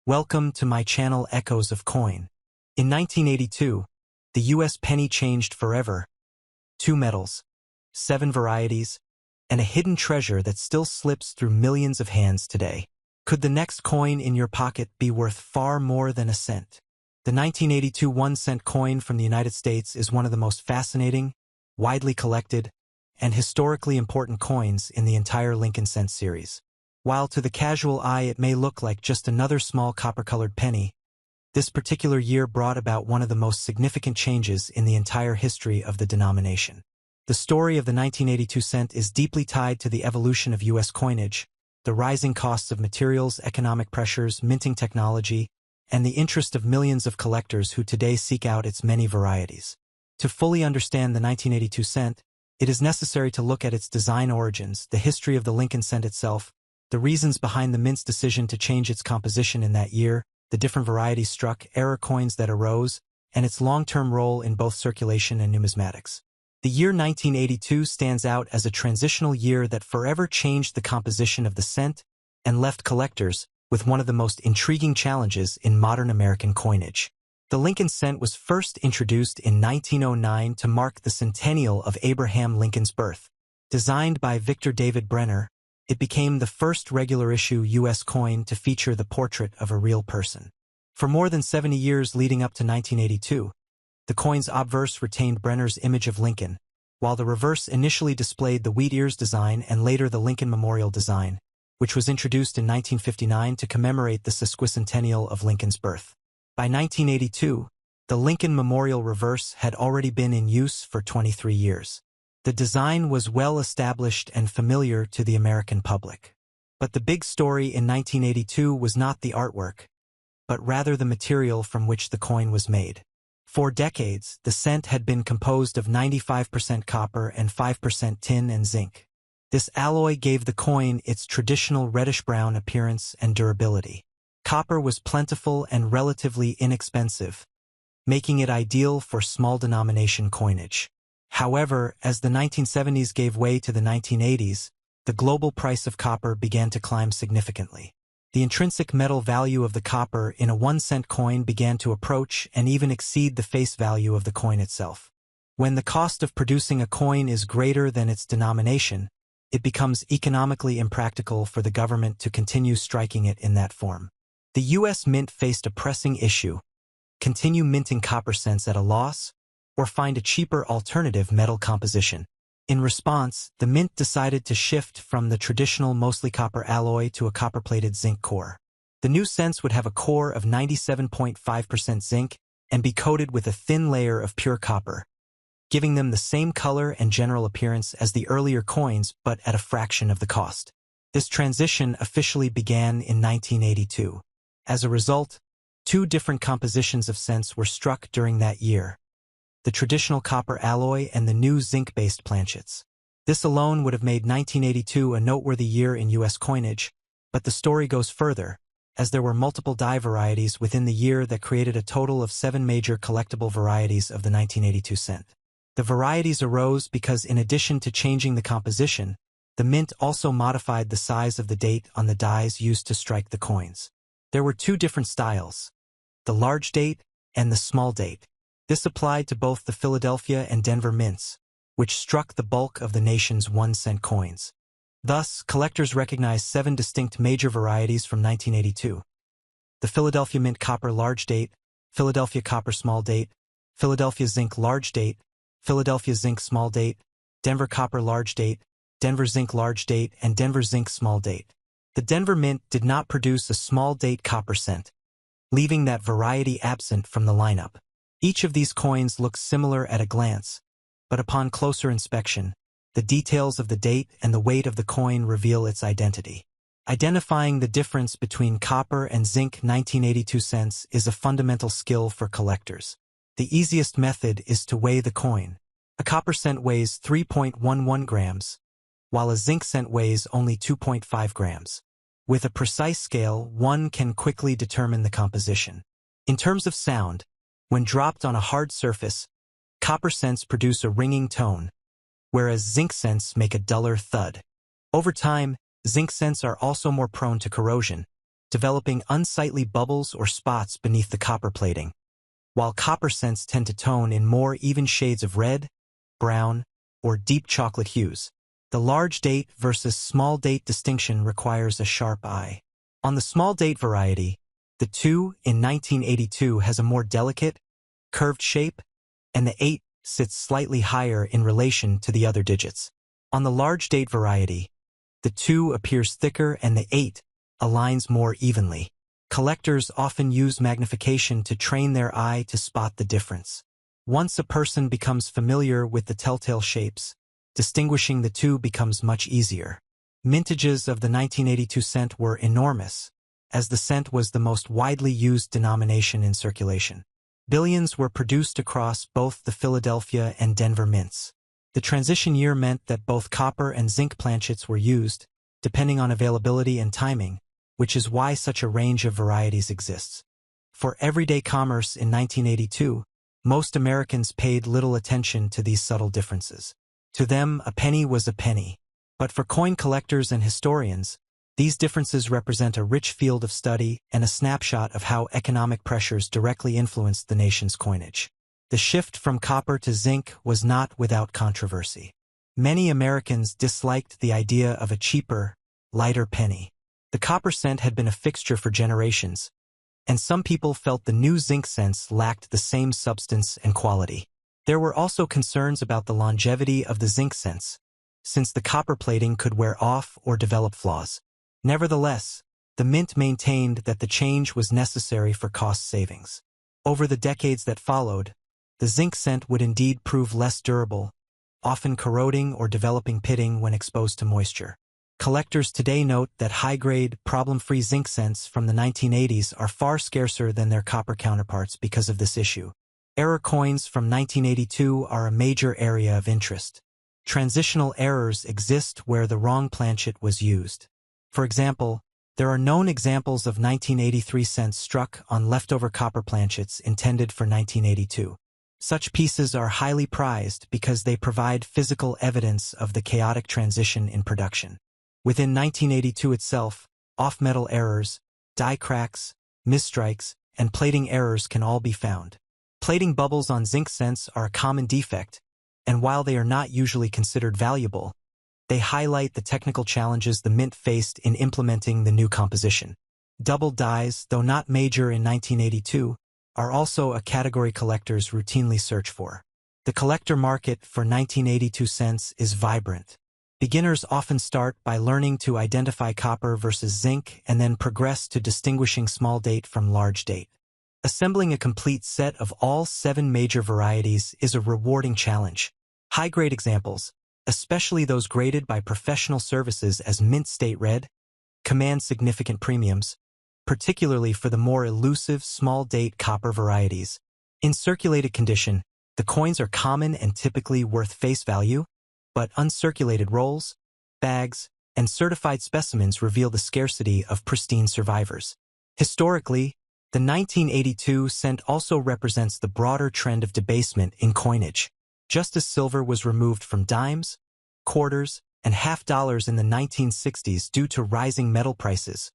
Welcome to my channel Echoes of Coin. In 1982, the US penny changed forever. 2 metals, 7 varieties, and a hidden treasure that still slips through millions of hands today. Could the next coin in your pocket be worth far more than a cent? The 1982 1-cent coin from the United States is one of the most fascinating, widely collected, and historically important coins in the entire Lincoln cent series. While to the casual eye it may look like just another small copper-colored penny, this particular year brought about one of the most significant changes in the entire history of the denomination. The story of the 1982 cent is deeply tied to the evolution of U.S. coinage, the rising costs of materials, economic pressures, minting technology, and the interest of millions of collectors who today seek out its many varieties. To fully understand the 1982 cent, it is necessary to look at its design origins, the history of the Lincoln cent itself, the reasons behind the mint's decision to change its composition in that year, the different varieties struck, error coins that arose, and its long-term role in both circulation and numismatics. The year 1982 stands out as a transitional year that forever changed the composition of the cent and left collectors with one of the most intriguing challenges in modern American coinage. The Lincoln cent was first introduced in 1909 to mark the centennial of Abraham Lincoln's birth. Designed by Victor David Brenner, it became the first regular-issue U.S. coin to feature the portrait of a real person. For more than 70 years leading up to 1982, the coin's obverse retained Brenner's image of Lincoln, while the reverse initially displayed the wheat ears design and later the Lincoln Memorial design, which was introduced in 1959 to commemorate the sesquicentennial of Lincoln's birth. By 1982, the Lincoln Memorial reverse had already been in use for 23 years. The design was well established and familiar to the American public. But the big story in 1982 was not the artwork, but rather the material from which the coin was made. For decades, the cent had been composed of 95% copper and 5% tin and zinc. This alloy gave the coin its traditional reddish-brown appearance and durability. Copper was plentiful and relatively inexpensive, making it ideal for small-denomination coinage. However, as the 1970s gave way to the 1980s, the global price of copper began to climb significantly. The intrinsic metal value of the copper in a 1-cent coin began to approach and even exceed the face value of the coin itself. When the cost of producing a coin is greater than its denomination, it becomes economically impractical for the government to continue striking it in that form. The U.S. Mint faced a pressing issue: continue minting copper cents at a loss, or find a cheaper alternative metal composition. In response, the Mint decided to shift from the traditional mostly copper alloy to a copper-plated zinc core. The new cents would have a core of 97.5% zinc and be coated with a thin layer of pure copper, giving them the same color and general appearance as the earlier coins but at a fraction of the cost. This transition officially began in 1982. As a result, 2 different compositions of cents were struck during that year: the traditional copper alloy and the new zinc-based planchets. This alone would have made 1982 a noteworthy year in U.S. coinage, but the story goes further, as there were multiple die varieties within the year that created a total of 7 major collectible varieties of the 1982 cent. The varieties arose because, in addition to changing the composition, the Mint also modified the size of the date on the dies used to strike the coins. There were 2 different styles: the large date and the small date. This applied to both the Philadelphia and Denver mints, which struck the bulk of the nation's 1-cent coins. Thus, collectors recognized 7 distinct major varieties from 1982: the Philadelphia Mint Copper Large Date, Philadelphia Copper Small Date, Philadelphia Zinc Large Date, Philadelphia Zinc Small Date, Denver Copper Large Date, Denver Zinc Large Date, and Denver Zinc Small Date. The Denver Mint did not produce a small date copper cent, leaving that variety absent from the lineup. Each of these coins looks similar at a glance, but upon closer inspection, the details of the date and the weight of the coin reveal its identity. Identifying the difference between copper and zinc 1982 cents is a fundamental skill for collectors. The easiest method is to weigh the coin. A copper cent weighs 3.11 grams, while a zinc cent weighs only 2.5 grams. With a precise scale, one can quickly determine the composition. In terms of sound, when dropped on a hard surface, copper cents produce a ringing tone, whereas zinc cents make a duller thud. Over time, zinc cents are also more prone to corrosion, developing unsightly bubbles or spots beneath the copper plating, while copper cents tend to tone in more even shades of red, brown, or deep chocolate hues. The large date versus small date distinction requires a sharp eye. On the small date variety, the 2 in 1982 has a more delicate, curved shape, and the 8 sits slightly higher in relation to the other digits. On the large date variety, the 2 appears thicker and the 8 aligns more evenly. Collectors often use magnification to train their eye to spot the difference. Once a person becomes familiar with the telltale shapes, distinguishing the two becomes much easier. Mintages of the 1982 cent were enormous, as the cent was the most widely used denomination in circulation. Billions were produced across both the Philadelphia and Denver mints. The transition year meant that both copper and zinc planchets were used, depending on availability and timing, which is why such a range of varieties exists. For everyday commerce in 1982, most Americans paid little attention to these subtle differences. To them, a penny was a penny. But for coin collectors and historians, these differences represent a rich field of study and a snapshot of how economic pressures directly influenced the nation's coinage. The shift from copper to zinc was not without controversy. Many Americans disliked the idea of a cheaper, lighter penny. The copper cent had been a fixture for generations, and some people felt the new zinc cents lacked the same substance and quality. There were also concerns about the longevity of the zinc cents, since the copper plating could wear off or develop flaws. Nevertheless, the mint maintained that the change was necessary for cost savings. Over the decades that followed, the zinc cent would indeed prove less durable, often corroding or developing pitting when exposed to moisture. Collectors today note that high-grade, problem-free zinc cents from the 1980s are far scarcer than their copper counterparts because of this issue. Error coins from 1982 are a major area of interest. Transitional errors exist where the wrong planchet was used. For example, there are known examples of 1983 cents struck on leftover copper planchets intended for 1982. Such pieces are highly prized because they provide physical evidence of the chaotic transition in production. Within 1982 itself, off-metal errors, die cracks, misstrikes, and plating errors can all be found. Plating bubbles on zinc cents are a common defect, and while they are not usually considered valuable, they highlight the technical challenges the mint faced in implementing the new composition. Double dies, though not major in 1982, are also a category collectors routinely search for. The collector market for 1982 cents is vibrant. Beginners often start by learning to identify copper versus zinc and then progress to distinguishing small date from large date. Assembling a complete set of all 7 major varieties is a rewarding challenge. High-grade examples, especially those graded by professional services as mint state red, command significant premiums, particularly for the more elusive small-date copper varieties. In circulated condition, the coins are common and typically worth face value, but uncirculated rolls, bags, and certified specimens reveal the scarcity of pristine survivors. Historically, the 1982 cent also represents the broader trend of debasement in coinage. Just as silver was removed from dimes, quarters, and half dollars in the 1960s due to rising metal prices,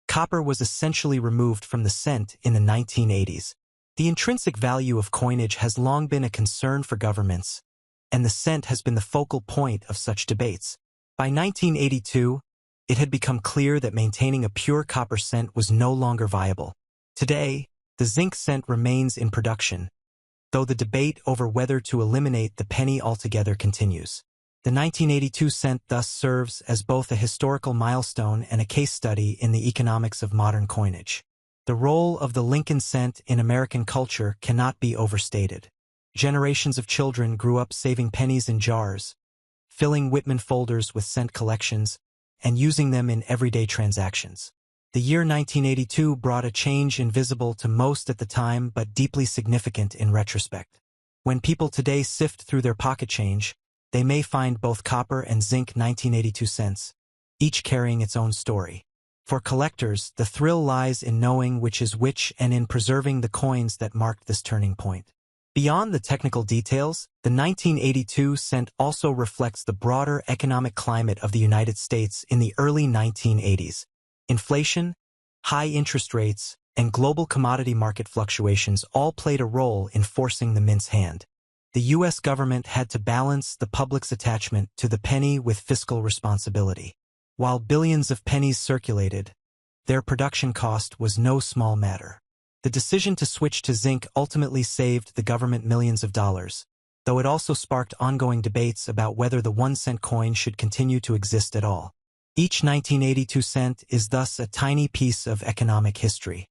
copper was essentially removed from the cent in the 1980s. The intrinsic value of coinage has long been a concern for governments, and the cent has been the focal point of such debates. By 1982, it had become clear that maintaining a pure copper cent was no longer viable. Today, the zinc cent remains in production, though the debate over whether to eliminate the penny altogether continues. The 1982 cent thus serves as both a historical milestone and a case study in the economics of modern coinage. The role of the Lincoln cent in American culture cannot be overstated. Generations of children grew up saving pennies in jars, filling Whitman folders with cent collections, and using them in everyday transactions. The year 1982 brought a change invisible to most at the time but deeply significant in retrospect. When people today sift through their pocket change, they may find both copper and zinc 1982 cents, each carrying its own story. For collectors, the thrill lies in knowing which is which and in preserving the coins that marked this turning point. Beyond the technical details, the 1982 cent also reflects the broader economic climate of the United States in the early 1980s. Inflation, High interest rates and global commodity market fluctuations all played a role in forcing the mint's hand. The U.S. government had to balance the public's attachment to the penny with fiscal responsibility. While billions of pennies circulated, their production cost was no small matter. The decision to switch to zinc ultimately saved the government millions of dollars, though it also sparked ongoing debates about whether the 1-cent coin should continue to exist at all. Each 1982 cent is thus a tiny piece of economic history.